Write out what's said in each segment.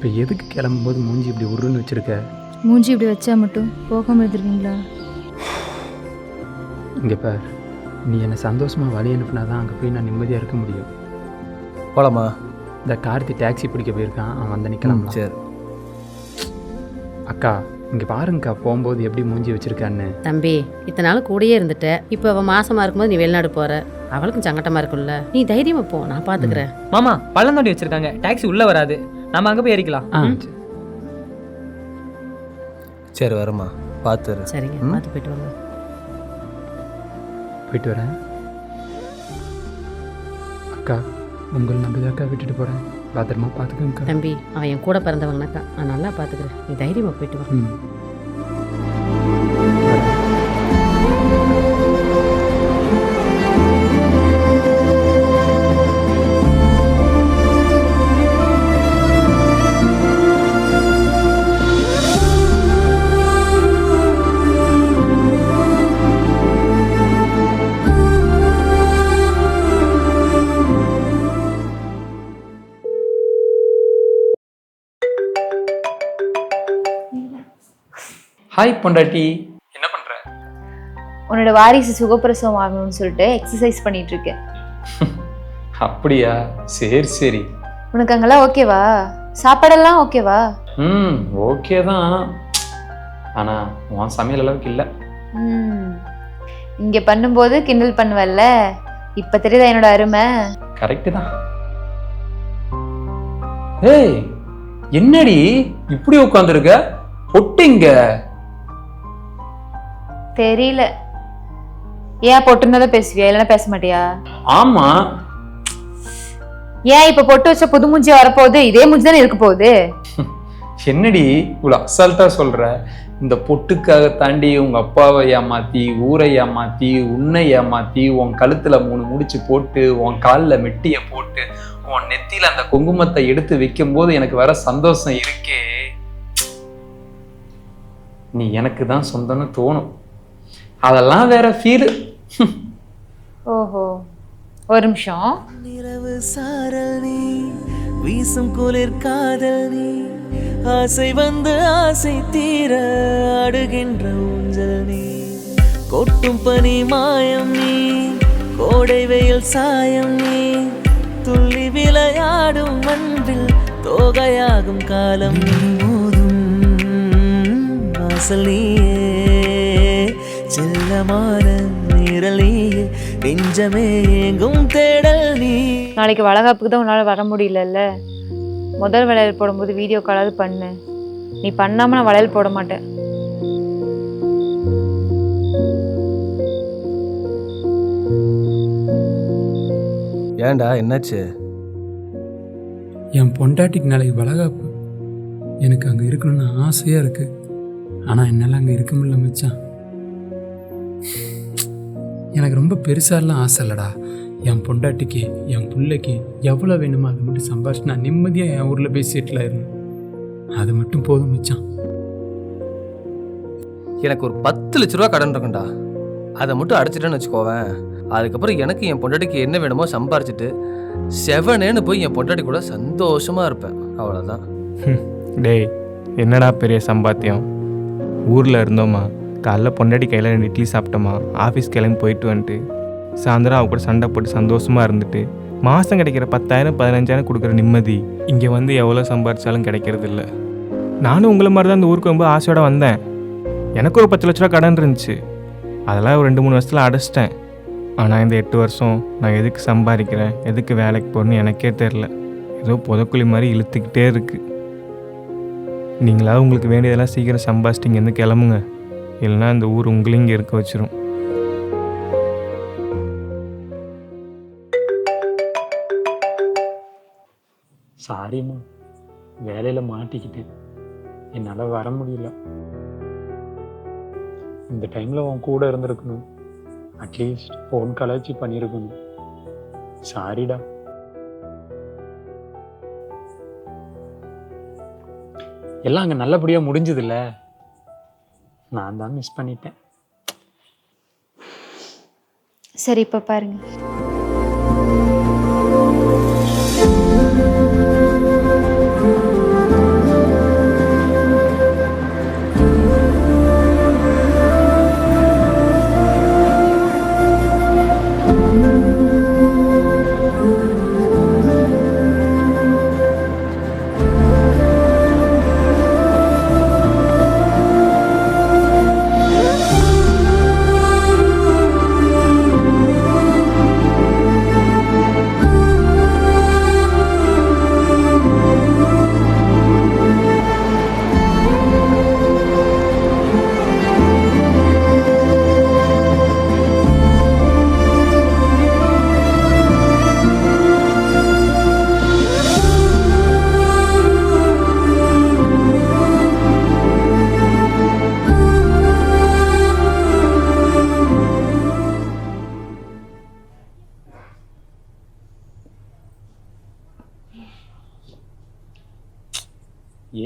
இப்போ எதுக்கு கிளம்பும்போது மூஞ்சி இப்படி உருன்னு வச்சுருக்க? மூஞ்சி இப்படி வச்சா மட்டும் போகாமல் இருந்துருவீங்களா? இங்கே பார், நீ என்னை சந்தோஷமாக வழி அனுப்புனா தான் அங்கே போய் நான் நிம்மதியாக இருக்க முடியும். போலாமா? இந்த கார்த்தி டாக்ஸி பிடிக்க போயிருக்கான், அவன் வந்து நிற்கலாம். சரி அக்கா இங்கே பாருங்கக்கா, போகும்போது எப்படி மூஞ்சி வச்சுருக்கான்னு. தம்பி, இத்தனை நாள் கூடயே இருந்துட்ட. இப்போ அவள் மாசமாக இருக்கும்போது நீ வெளிநாடு போகிற, அவளுக்கும் சங்கட்டமாக இருக்கும்ல. நீ தைரியமாக போ, நான் பார்த்துக்கிறேன். மாமா பள்ளந்தோண்டி வச்சிருக்காங்க, டாக்ஸி உள்ளே வராது, நம்ம அங்கே போய் ஏறிக்கலாம். சரி வரமா, பார்த்துரு. சரிங்க, பார்த்து போயிட்டு வாங்க. போயிட்டு வரேன் அக்கா. உங்களை நம்பிதாக்கா விட்டுட்டு போகிறேன், பத்திரமா பார்த்துக்கோங்கக்கா. தம்பி, அவன் என் கூட பிறந்தவங்கனாக்கா, நான் நல்லா பார்த்துக்கிறேன். நீ தைரியமாக போயிட்டு வா. ஹாய் பொண்டாட்டி, என்ன பண்ணுற? உன்னோட வாரிசு சுகப்பிரசவம் ஆகணும்னு சொல்லிட்டு எக்ஸசைஸ் பண்ணிட்டு இருக்கேன். அப்படியா? சரி சரி. உனக்கு அங்கெல்லாம் ஓகேவா? சாப்பாடெல்லாம் ஓகேவா? ஓகே தான், ஆனால் உன் சமையல் அளவுக்கு இல்லை. இங்கே பண்ணும்போது கிண்டல் பண்ணுவல்ல, இப்போ தெரியுதா என்னோட அருமை? கரெக்டு தான். ஏய் என்னடி இப்படி உட்காந்துருக்க? பொட்டிங்க தெரியல. ஏன் பொட்டுனதான் பேசுவியா, இல்லைன்னா பேச மாட்டியா? ஆமா. ஏன் இப்ப பொட்டு வச்ச புது மூஞ்சி வரப்போகுது, இதே மூஞ்சி தானே இருக்க போகுது. என்னடி இவ்வளவு அசால்ட்டா சொல்ற? இந்த பொட்டுக்காக தாண்டி உங்க அப்பாவை ஏமாத்தி, ஊரை ஏமாத்தி, உன்னை ஏமாத்தி, உன் கழுத்துல 3 முடிச்சு போட்டு, உன் காலில் மெட்டிய போட்டு, உன் நெத்தியில அந்த குங்குமத்தை எடுத்து வைக்கும் போது எனக்கு வர சந்தோஷம் இருக்கே, நீ எனக்கு தான் சொந்தம்னு தோணும். அதெல்லாம் வேற ஃபீல். ஓஹோ, ஒரு நிமிஷம். நிலவு சாரல் நீ, வீசும் குளிர் காதல் நீ, ஆசை வந்து ஆசை தீர அடுகின்ற ஊஞ்சல் நீ, கொட்டும் பனி மாயம் நீ, கோடை வெயில் சாயம் நீ, துள்ளி விளையாடும் மண்ணில் தோகையாகும் காலம் நீ, மோதும் வாசல் நீயே, செல்லமான நிழல் நீயே, நெஞ்சமே எங்கும் தேடல் நீ. நாளைக்கு வளகாப்புக்கு தான் உன்னால வர முடியலல்ல. முதல் வளையல் போடும்போது வீடியோ காலாவது பண்ணு. நீ பண்ணாம நான் வளையல் போட மாட்டேன். ஏன்டா என்னாச்சு? என் பொண்டாட்டிக்கு நாளைக்கு வளகாப்பு. எனக்கு அங்கே இருக்கணும்னு ஆசையாக இருக்கு, ஆனால் என்னால் அங்கே இருக்க முடியல மச்சான். எனக்கு ரொம்ப பெருசாலாம் ஆசை இல்லைடா. என் பொண்டாட்டிக்கு, என் பிள்ளைக்கு எவ்வளோ வேணுமோ அதை மட்டும் சம்பாரிச்சு நான் நிம்மதியாக என் ஊரில் போய் செட்டில் ஆயிடணும். அது மட்டும் போதும் மச்சான். எனக்கு ஒரு 10 லட்ச ரூபா கடன் இருக்குண்டா, அதை மட்டும் அடைச்சிட்டேன்னு வச்சுக்கோவேன். அதுக்கப்புறம் எனக்கு என் பொண்டாட்டிக்கு என்ன வேணுமோ சம்பாரிச்சிட்டு செவனேன்னு போய் என் பொண்டாட்டி கூட சந்தோஷமாக இருப்பேன். அவ்வளோதான். டேய், என்னடா பெரிய சம்பாத்தியம்? ஊரில் இருந்தோமா, காலைல பொண்டாட்டி கையில் 2 இட்லி சாப்பிட்டோமா, ஆஃபீஸ் கிளம்பி போயிட்டு வந்துட்டு சாயந்தரம் அவ கூட சண்டை போட்டு சந்தோஷமாக இருந்துட்டு மாதம் கிடைக்கிற 10,000 15,000 கொடுக்குற நிம்மதி இங்கே வந்து எவ்வளோ சம்பாரிச்சாலும் கிடைக்கிறது இல்லை. நானும் உங்களை மாதிரி தான் இந்த ஊருக்கு ரொம்ப ஆசையோடு வந்தேன். எனக்கு ஒரு 10 லட்ச ரூபா கடன் இருந்துச்சு, அதெல்லாம் ஒரு 2-3 வருஷத்தில் அடைச்சிட்டேன். ஆனால் இந்த 8 வருஷம் நான் எதுக்கு சம்பாதிக்கிறேன், எதுக்கு வேலைக்கு போகிறேன்னு எனக்கே தெரில. ஏதோ புதக்குழி மாதிரி இழுத்துக்கிட்டே இருக்குது. நீங்களாவது உங்களுக்கு வேண்டியதெல்லாம் சீக்கிரம் சம்பாதிச்சிட்டு இங்கேருந்து கிளம்புங்க, இல்லைன்னா இந்த ஊர் உங்களையும் இங்கே இருக்க வச்சிரும். சாரிம்மா, வேலையில் மாட்டிக்கிட்டேன், என்னால் வர முடியல. இந்த டைமில் உன் கூட இருந்திருக்கணும், அட்லீஸ்ட் ஃபோன் காலாச்சு பண்ணியிருக்கணும். சாரிடா. எல்லாம் அங்கே நல்லபடியாக முடிஞ்சதில்ல, நான் தான் மிஸ் பண்ணிட்டேன். சரி, இப்போ பாருங்க.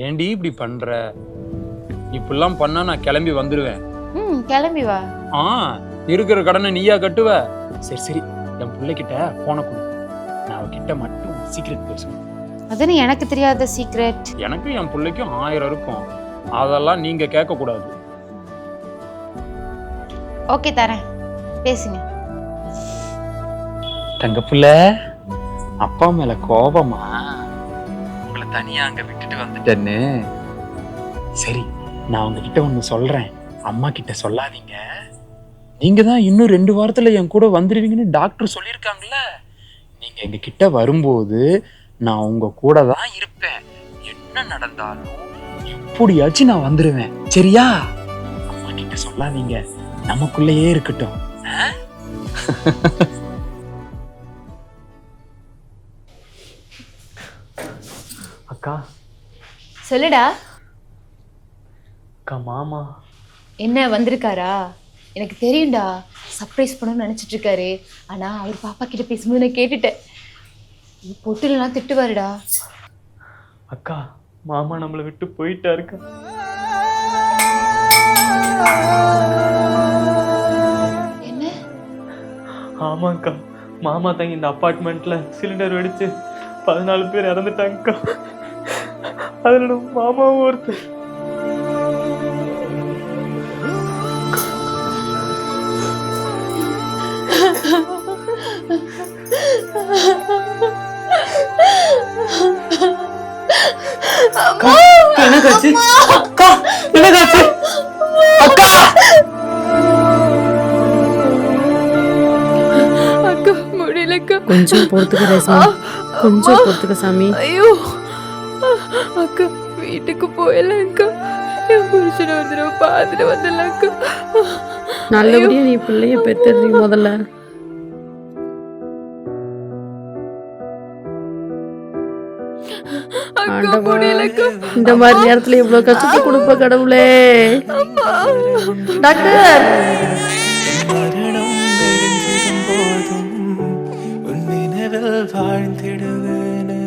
ஏண்டி இப்படி பண்ற? இப்படிலாம் பண்ணா நான் கிளம்பி வந்துடுவேன். கிளம்பி வா. இருக்கிற கடனை நீயா கட்டுவ? சரி சரி, என் பிள்ளைகிட்ட போன கொடு, நான் அவகிட்ட மட்டும் சீக்கிரட் பேசுவேன். அதுன்னு எனக்கு தெரியாத சீக்ரெட். எனக்கும் என் பிள்ளைக்கும் 1000 இருக்கும், அதெல்லாம் நீங்க கேட்க கூடாது. ஓகே தரேன், பேசுங்க. தங்க புள்ள, அப்பா மேல கோபமா? உங்களை தனியா அங்க விட்டுட்டு வந்துட்டேன்னு. சரி, நான் உங்ககிட்ட ஒண்ணு சொல்றேன், அம்மா கிட்ட சொல்லாதீங்க. நீங்க தான் இன்னும் 2 வாரத்துல என் கூட வந்துடுவீங்கன்னு டாக்டர் சொல்லியிருக்காங்கல்ல. நீங்க எங்க கிட்ட வரும்போது நான் உங்க கூட தான் இருப்பேன். என்ன நடந்தாலும் எப்படியாச்சும் நான் வந்துடுவேன், சரியா? அம்மா கிட்ட சொல்லாதீங்க, நமக்குள்ளேயே இருக்கட்டும். அக்கா. சொல்லுடா. அக்கா, மாமா என்ன வந்திருக்காரா? எனக்கு தெரியும்டா, சர்ப்ரைஸ் பண்ணணும்னு நினைச்சிட்டு இருக்காரு. ஆனா அவர் பாப்பா கிட்ட பேசும்போது நான் கேட்டுட்டேன், பொட்டுலாம் திட்டுவாருடா. அக்கா, மாமா நம்மளை விட்டு போயிட்டாருக்கா. என்ன? ஆமாக்கா, மாமா தாங்க இந்த அப்பார்ட்மெண்ட்ல சிலிண்டர் வெடிச்சு 14 பேர் இறந்துட்டாங்கக்கா. அதுல மாமாவும் ஒருத்தர். என்னக்காச்சு? அக்கா, என்னக்காச்சு? அக்கா, அக்கா முடியலக்கா. கொஞ்சம் பொறுத்துக்க ரேஸ்மா, கொஞ்சம் பொறுத்துக்க சாமி. ஐயோ அக்கா, வீட்டுக்கு போயிடலாம்க்கா. என் புருஷனை ஒரு தடவை பார்த்துட்டு வந்துடலாம்க்கா. நல்லபடியா நீ பிள்ளைய பெற்றுறீ முதல்ல. இந்த மாதிரி நேரத்துல இவ்வளவு கஷ்டத்தை கொடுப்ப கடவுளே. டாக்டர், மரணம் நெருங்கிடும் போதும் உன் நினைவில் வாழ்ந்திடுவேனே.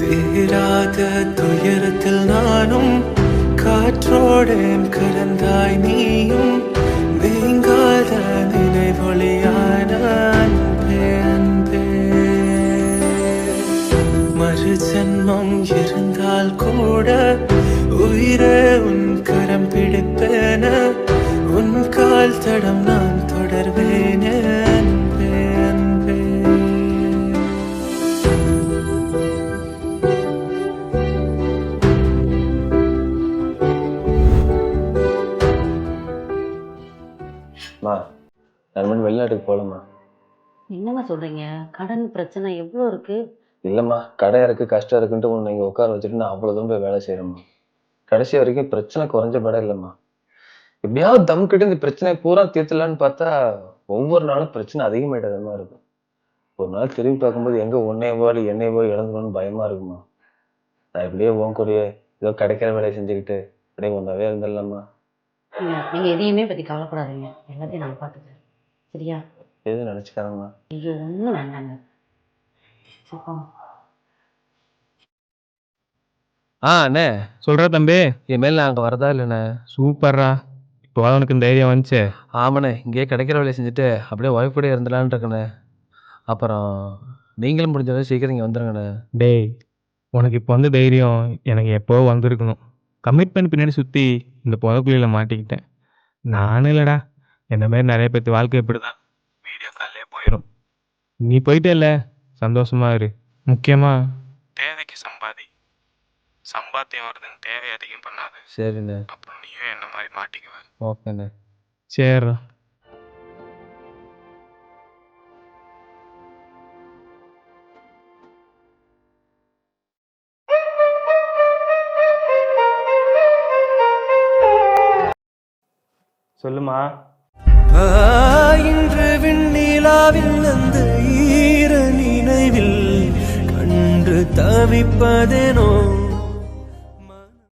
தீராத துயரத்தில் நானும் காற்றோடேன் கலந்தாய் நீயும். நீங்காத நினைவொளியான அன்பே அன்பே. மறு ஜன்மம் இருந்தால் கூட உயிரே உன் கரம் பிடிப்பேன. உன் கால் தடம் நான் தொடர்வேனே அன்பே அன்பே. நான் வெளிநாட்டுக்கு போகலம்மா. என்னம்மா சொல்றீங்க? கடன் பிரச்சனை எவ்வளோ இருக்கு? இல்லைம்மா, கடை இருக்கு, கஷ்டம் இருக்குன்ட்டு உன்னை இங்கே உட்கார வச்சுட்டு நான் அவ்வளோ தூரம் போய் வேலை செய்கிறேம்மா. கடைசி வரைக்கும் பிரச்சனை குறைஞ்ச படம் இல்லைம்மா. எப்படியாவது தம் கிட்ட இந்த பிரச்சனை பூரா தீர்த்துலான்னு பார்த்தா ஒவ்வொரு நாளும் பிரச்சனை அதிகமாயிட்டதுமா இருக்கும். ஒரு நாள் திரும்பி பார்க்கும்போது எங்கே என்னையவோ இழந்துடணும்னு பயமா இருக்குமா. நான் இப்படியே உன் கூடயே ஏதோ கிடைக்கிற வேலையை செஞ்சுக்கிட்டு அப்படியே ஒன்றாவே இருந்துடலாமா. நீங்க எதையுமே பத்தி கவலைப்படாதீங்க, எல்லாத்தையும் நான் பார்த்துக்கிறேன், சரியா? எதுவும் நினச்சிக்காதம்மா. ஐயோ ஒன்றும் வேண்டாங்க. அண்ணே சொல்ற தம்பி. என் மேல நான் அங்கே வரதா இல்லைண்ணே? சூப்பர்ரா, இப்போ உனக்கு இந்த தைரியம் வந்துச்சு. ஆமாண்ணே, இங்கேயே கிடைக்கிற வேலையை செஞ்சுட்டு அப்படியே ஒய்ஃப் கூட இருந்தலான்னு இருக்கண்ணே. அப்புறம் நீங்களும் முடிஞ்சதை சீக்கிரம் இங்கே வந்துடுங்கண்ணே. டேய், உனக்கு இப்போ வந்து தைரியம் எனக்கு எப்போ வந்திருக்கணும். கமிட்மெண்ட் பின்னாடி சுற்றி இந்த புதக்குழியில் மாட்டிக்கிட்டேன். நானும் இல்லைடா, என்ன மாதிரி நிறைய பேர்த்து வாழ்க்கை இப்படி தான், வீடியோ கால்லே போயிடும். நீ போயிட்டே இல்லை, சந்தோஷமா இரு. முக்கியமாக தேவைக்கு சம்பாதி. சம்பாத்தியம் வருதுன்னு தேவை அதிகம் பண்ணாது. சரிண்ணே. அப்புறம் நீயும் என்ன மாதிரி மாட்டிக்குவேன். ஓகேண்ணே. சரிடா. சொல்லுமா. இன்று விண்ணிலாவில் அந்த ஈர நினைவில் கண்டு தவிப்பதேனோ.